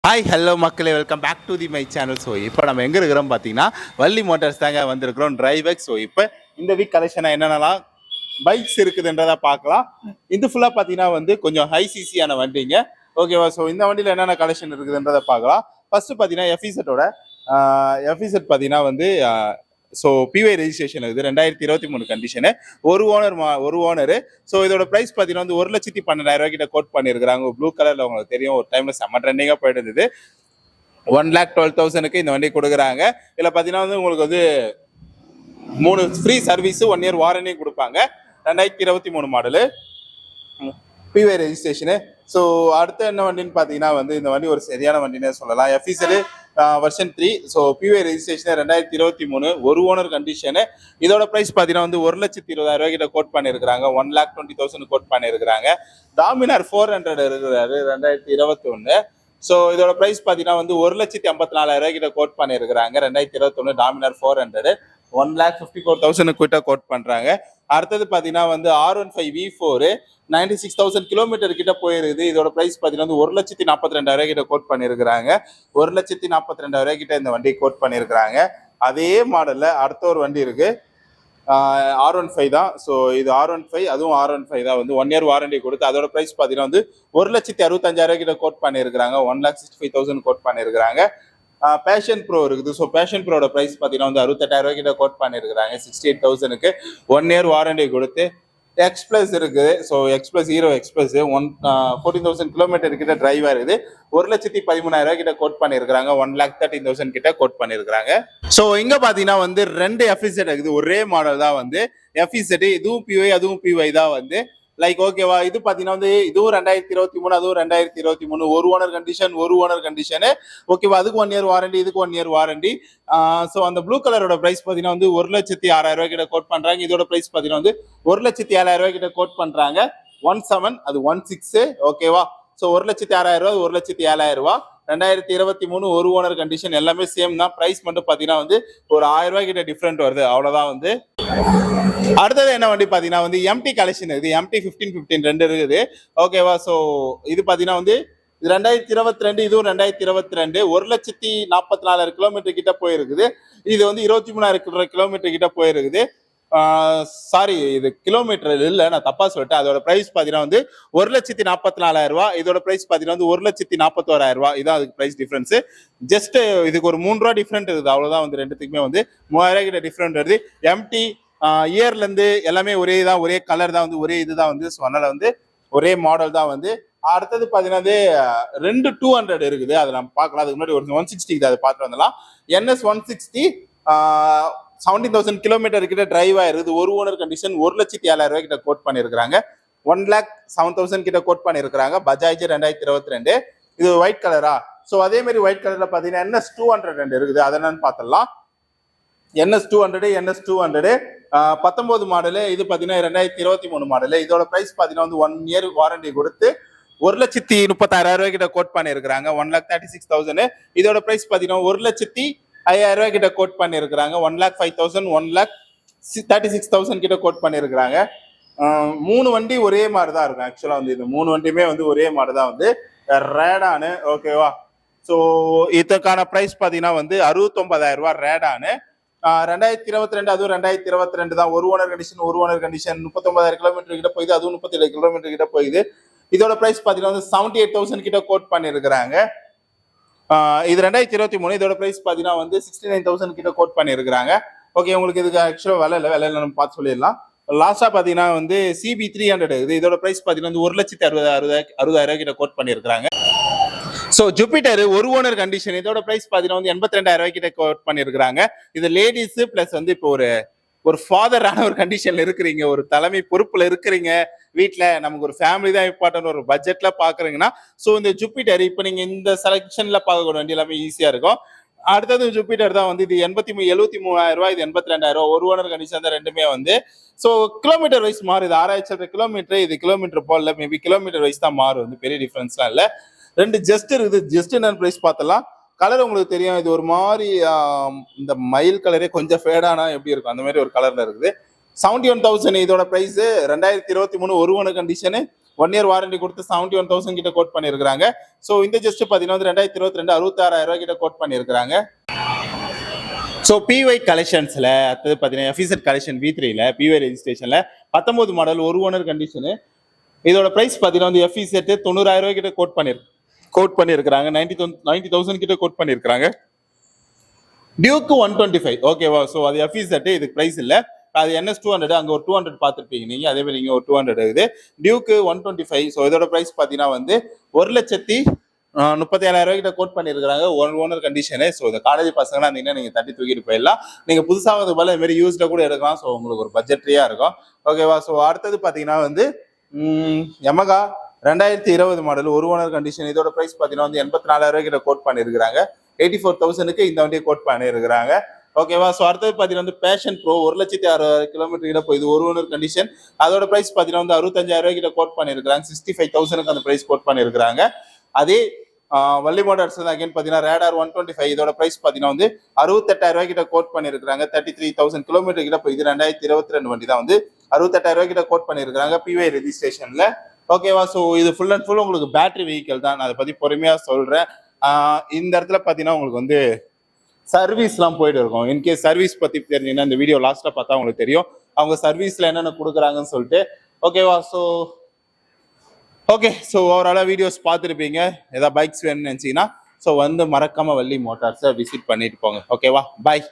Hi hello மக்களே, welcome back to the my channel. So இப்போ நம்ம எங்கே இருக்கிறோம் பார்த்தீங்கன்னா வள்ளி மோட்டார்ஸ் தாங்க வந்திருக்கிறோம், டிரைவ். ஸோ இப்போ இந்த வீக் கலெக்ஷனாக என்னென்னலாம் பைக்ஸ் இருக்குதுன்றதை பார்க்கலாம். இது ஃபுல்லாக பார்த்தீங்கன்னா கொஞ்சம் ஹை சிசியான வண்டிங்க. ஓகேவா? ஸோ இந்த வண்டியில் என்னென்ன கலெக்ஷன் இருக்குதுன்றதை பார்க்கலாம். ஃபர்ஸ்ட் பார்த்தீங்கன்னா எஃப்இசட்டோட எஃப்இசட் பார்த்தீங்கன்னா ஸோ பிஒய் ரெஜிஸ்ட்ரேஷன் இருக்குது, 2023 கண்டிஷனு, ஒரு ஓனரு. ஸோ இதோட ப்ரைஸ் பார்த்தீங்கன்னா 1,12,000 கிட்ட கோட் பண்ணியிருக்கிறாங்க. ப்ளூ கலரில் உங்களுக்கு தெரியும், ஒரு டைமில் செம்ம ட்ரெண்டிங்காக போயிட்டு இருந்தது. 1,12,000 இந்த வண்டி கொடுக்குறாங்க. இதில் பார்த்தீங்கன்னா உங்களுக்கு 3 ஃப்ரீ சர்வீஸு, 1 இயர் வாரண்டியும் கொடுப்பாங்க. 2023 மாடலு, பிஒய் ரெஜிஸ்ட்ரேஷனு. ஸோ அடுத்த என்ன வண்டின்னு பார்த்தீங்கன்னா இந்த வண்டி ஒரு சரியான வண்டினே சொல்லலாம். எஃப்இசடு வெர்ஷன் 3. ஸோ பிஒய் ரெஜிஸ்ட்ரேஷன் 2023, ஒரு ஓனர் கண்டிஷனு. இதோட ப்ரைஸ் பார்த்தீங்கன்னா 1,20,000 கிட்ட கோட் பண்ணியிருக்கிறாங்க. 1,20,000 கோட் பண்ணியிருக்கிறாங்க. டாமினார் 400 இருக்கிறாரு, 2021. ஸோ இதோட ப்ரைஸ் பார்த்தீங்கன்னா 1,54,000 கிட்ட கோட் பண்ணியிருக்கிறாங்க. 2021 டாமினார் 400, 1,54,000 கிட்ட கோட் பண்றாங்க. அடுத்தது பார்த்தீங்கன்னா R15 V4 96,000 கிலோமீட்டர் கிட்ட போயிருக்குது. இதோட பிரைஸ் பார்த்தீங்கன்னா 1,42,000 கிட்ட கோட் பண்ணியிருக்கிறாங்க. 1,42,000 கிட்ட இந்த வண்டி கோட் பண்ணியிருக்கிறாங்க. அதே மாடல்ல அடுத்த ஒரு வண்டி இருக்கு, R15 தான். ஸோ இது R15, அதுவும் R15 தான். 1 இயர் வாரண்டி கொடுத்து அதோட பிரைஸ் பார்த்தீங்கன்னா 1,65,000 கிட்ட கோட் பண்ணியிருக்கிறாங்க. 1,65,000 கோட் பண்ணியிருக்கிறாங்க. பேஷன் ப்ரோ இருக்குது. ஸோ பேஷன் ப்ரோட ப்ரைஸ் பார்த்தீங்கன்னா 68,000 கிட்ட கோட் பண்ணியிருக்கிறாங்க. 68,000க்கு 1 இயர் வாரண்டி கொடுத்து. எக்ஸ்பிளஸ் இருக்குது. ஸோ எக்ஸ்பிளஸ், ஹீரோ எக்ஸ்பிளஸ் 14,000 கிலோமீட்டர் கிட்ட டிரைவ் இருக்குது. 1,13,000 கிட்ட கோட் பண்ணியிருக்கிறாங்க. 1,13,000 கிட்ட கோட் பண்ணியிருக்கிறாங்க. ஸோ இங்க பாத்தீங்கன்னா 2 எஃப்இசட் இருக்குது, ஒரே மாடல் தான் எஃப்இசட். இதுவும் பிஒய், அதுவும் பிஒய் தான் லைக் ஓகேவா? இது பாத்தீங்கன்னா இதுவும் 2023, அதுவும் 2023, ஒரு ஓனர் கண்டிஷன். ஓகேவா? அதுக்கு 1 இயர் வாரண்டி, இதுக்கு 1 இயர் வாரண்டி. ஸோ அந்த ப்ளூ கலரோட பிரைஸ் பாத்தீங்கன்னா 1,06,000 கிட்ட கோட் பண்றாங்க. இதோட பிரைஸ் பாத்தீங்கன்னா 1,07,000 கிட்ட கோட் பண்றாங்க. 17, அது 16. ஓகேவா? ஸோ 1,06,000, 1,07,000. 2023 ஒரு ஓனர் கண்டிஷன், எல்லாமே சேம் தான். பிரைஸ் மட்டும் பாத்தீங்கன்னா ஒரு 1,000 கிட்ட டிஃபரெண்ட் வருது, அவ்வளவுதான். அடுத்தது என்ன வண்டி பாத்தீங்கன்னா எம்டி கலெக்ஷன் இருக்குது. எம்டி 1515 2 இருக்குது. ஓகேவா? ஸோ இது பாத்தீங்கன்னா 2022, இதுவும் 2022, 1,44,000 கிலோமீட்டர் கிட்ட போயிருக்குது. இது 23,000 கிலோமீட்டர் கிட்ட போயிருக்குது. சாரி, இது கிலோமீட்டர் இல்ல, நான் தப்பா சொல்லிட்டேன். அதோட பிரைஸ் பாத்தீங்கன்னா 1,44,000. இதோட பிரைஸ் பாத்தீங்கன்னா 1,41,000. இதான் அதுக்கு பிரைஸ் டிஃபரன்ஸ். ஜஸ்ட் இதுக்கு ஒரு 3 ரூபா டிஃபரெண்ட் இருக்குது, அவ்வளவுதான். ரெண்டுத்துக்குமே 3,000 கிட்ட டிஃபரெண்ட் வருது. எம்டி இயர்ல இருந்து எல்லாமே ஒரே தான், ஒரே கலர் தான், ஒரே இதுதான். ஸோ அதனால ஒரே மாடல் தான். அடுத்தது பாத்தீங்கன்னா 2 200 இருக்குது, அதை நம்ம பார்க்கலாம். அதுக்கு முன்னாடி ஒரு 160 அதை பார்த்துட்டு வந்துடலாம். NS 160 17,000 கிலோமீட்டர் கிட்ட டிரைவ் ஆயிருக்குது. ஒரு ஓனர் கண்டிஷன். 1,07,000 கிட்ட கோட் பண்ணிருக்காங்க. 1,07,000 கிட்ட கோட் பண்ணிருக்காங்க. பஜாஜ் 2022. இது ஒயிட் கலரா? ஸோ அதே மாதிரி ஒயிட் கலர்ல பாத்தீங்கன்னா NS 200 இருக்குது, அதை என்னன்னு பார்த்துடலாம். NS 200 19 model. இது பாத்தீங்கன்னா 2023 மாடலு. இதோட பிரைஸ் பாத்தீங்கன்னா 1 இயர் வாரண்டி கொடுத்து 1,36,000 கிட்ட கோட் பண்ணிருக்காங்க. 1,36,000. இதோட பிரைஸ் பாத்தீங்கன்னா 1,05,000 கிட்ட கோட் பண்ணிருக்காங்க. 1,05,000, 1,36,000 கிட்ட கோட் பண்ணிருக்காங்க. 3 வண்டி ஒரே மாதிரி தான் இருக்கும். ஆக்சுவலா இந்த 3 வண்டியுமே ஒரே மாதிரி தான் ரேடானு. ஓகேவா? ஸோ இதுக்கான பிரைஸ் பாத்தீங்கன்னா 69,000 ரேடானு. 2022, அதுவும் 2022 தான். ஒரு ஓனர் கண்டிஷன் 39,000 கிலோமீட்டர் கிட்ட போகுது. அதுவும் 37 கிலோமீட்டர் கிட்ட போகுது. இதோட பிரைஸ் பாத்தீங்கன்னா 78,000 கிட்ட கோட் பண்ணிருக்காங்க. இது 2023. இதோட பிரைஸ் பாத்தீங்கன்னா 69,000 கிட்ட கோட் பண்ணிருக்காங்க. ஓகே, உங்களுக்கு இதுக்கு ஆக்சுவலா விலை நம்ம பார்த்து சொல்லிடலாம். லாஸ்டா பாத்தீங்கன்னா CB 300 இருக்குது. இதோட பிரைஸ் பாத்தீங்கன்னா 1,60,000 கிட்ட கோட் பண்ணிருக்காங்க. ஸோ ஜூபிட்டர் ஒரு ஓனர் கண்டிஷன். இதோட பிரைஸ் பாத்தீங்கன்னா 82,000 கிட்ட கோட் பண்ணிருக்காங்க. இது லேடிஸ் பிளஸ் இப்போ ஒரு ஃபாதரான ஒரு கண்டிஷன்ல இருக்கிறீங்க, ஒரு தலைமை பொறுப்புல இருக்கிறீங்க, வீட்டுல நமக்கு ஒரு ஃபேமிலி தான் இம்பார்ட்டன்ட், ஒரு பட்ஜெட்ல பாக்குறீங்கன்னா ஸோ இந்த ஜூபிட்டர் இப்போ நீங்க இந்த செலக்ஷன்ல பார்க்கக்கூடிய வண்டி எல்லாமே ஈஸியா இருக்கும். அடுத்தது ஜூபிட்டர் தான். இது 73,000, இது 82,000. ஒரு ஓனர் கண்டிஷன் தான் ரெண்டுமே. ஸோ கிலோமீட்டர் வைஸ் மாறுது. 6,000 கிலோமீட்டர், இது கிலோமீட்டர் போல மேபி கிலோமீட்டர் வைஸ் தான் மாறும். பெரிய டிஃபரன்ஸ்லாம் இல்லை. 2 ஜஸ்ட் இருக்குது. ஜஸ்ட் என்ன பிரைஸ் பார்த்தலாம். கலர் உங்களுக்கு தெரியும், இது ஒரு மாதிரி இந்த மயில் கலரே கொஞ்சம் ஃபேடானா எப்படி இருக்கும், அந்த மாதிரி ஒரு கலர்ல இருக்குது. 71,000 இதோட பிரைஸ். 2023 ஒரு ஓனர் கண்டிஷனு. 1 இயர் வாரண்டி கொடுத்து 71,000 கிட்ட கோட் பண்ணியிருக்காங்க. ஸோ இந்த ஜஸ்ட் பார்த்தீங்கன்னா வந்து 2022 66,000 கிட்ட கோட் பண்ணியிருக்காங்க. ஸோ பிஒய் கலெக்ஷன்ஸில் அடுத்தது பார்த்தீங்கன்னா எஃபிசெட் கலெக்ஷன் V3ல பிஒய் ரெஜிஸ்ட்ரேஷனில் 19 மாடல் ஒரு ஓனர் கண்டிஷனு. இதோட ப்ரைஸ் பார்த்தீங்கன்னா வந்து எஃபிசெட் 90,000 கிட்ட கோட் பண்ணியிருக்காங்க. 90,000 கிட்ட கோட் பண்ணியிருக்காங்க. டியூக் 125 ஓகேவா. ஸோ அது எஃபிசெட், இதுக்கு ப்ரைஸ் இல்லை. அது NS 200 அங்கே ஒரு 200 பார்த்துருப்பீங்க நீங்கள், அதே மாதிரி நீங்கள் ஒரு 200 இருக்குது. டியூக்கு 125. ஸோ இதோட ப்ரைஸ் பார்த்தீங்கன்னா வந்து 1,37,000 கிட்ட கோட் பண்ணியிருக்காங்க ஒன் ஓனர் கண்டிஷனு. ஸோ இந்த காலேஜ் பசங்களாம் இருந்தீங்கன்னா நீங்கள் தட்டி தூக்கிட்டு போயிடலாம். நீங்கள் புதுசாக வந்து போல இதுமாரி யூஸ்ல கூட எடுக்கலாம். ஸோ உங்களுக்கு ஒரு பட்ஜெட்ரியாக இருக்கும் ஓகேவா. ஸோ அடுத்தது பார்த்தீங்கன்னா வந்து யமகா 2020 மாடல் ஒரு ஓனர் கண்டிஷன். இதோட ப்ரைஸ் பார்த்தீங்கன்னா வந்து 84,000 கிட்ட கோட் பண்ணியிருக்காங்க. 84,000க்கு இந்த வண்டியை கோட் பண்ணியிருக்கிறாங்க ஓகேவா. ஸோ அடுத்தது பார்த்தீங்கன்னா வந்து பேஷன் ப்ரோ 1,60,000 கிலோமீட்டர் கிட்ட போய் இது ஒரு ஓனர் கண்டிஷன். அதோட ப்ரைஸ் பார்த்தீங்கன்னா வந்து 65,000 கிட்ட கோட் பண்ணியிருக்காங்க. 65,000க்கு அந்த ப்ரைஸ் கோட் பண்ணியிருக்காங்க. அதே வள்ளி மோட்டார்ஸ் அகைன் பார்த்தீங்கன்னா ரேடார் 125 இதோட ப்ரைஸ் பார்த்தீங்கன்னா வந்து 68,000 கிட்ட கோட் பண்ணியிருக்காங்க. 33,000 கிலோமீட்டர் கிட்ட போய் இது 2022 வண்டி தான் வந்து 68,000 கிட்ட கோட் பண்ணியிருக்காங்க பிஒய் ரெஜிஸ்ட்ரேஷன்ல ஓகேவா. ஸோ இது ஃபுல் அண்ட் ஃபுல் உங்களுக்கு பேட்டரி வெஹிக்கிள் தான். நான் அதை பத்தி பொறுமையா சொல்றேன். இந்த இடத்துல பார்த்தீங்கன்னா உங்களுக்கு வந்து சர்வீஸ்லாம் போயிட்டு இருக்கும். இன்கேஸ் சர்வீஸ் பத்தி தெரிஞ்சீங்கன்னா இந்த வீடியோ லாஸ்டா பார்த்தா உங்களுக்கு தெரியும் அவங்க சர்வீஸ்ல என்னென்ன கொடுக்குறாங்கன்னு சொல்லிட்டு ஓகேவா. ஸோ ஓவராலாக வீடியோஸ் பார்த்துருப்பீங்க. ஏதாவது பைக்ஸ் வேணும்னு நினச்சிங்கன்னா ஸோ வந்து மறக்காம வள்ளி மோட்டார்ஸை விசிட் பண்ணிட்டு போங்க ஓகேவா. பாய்.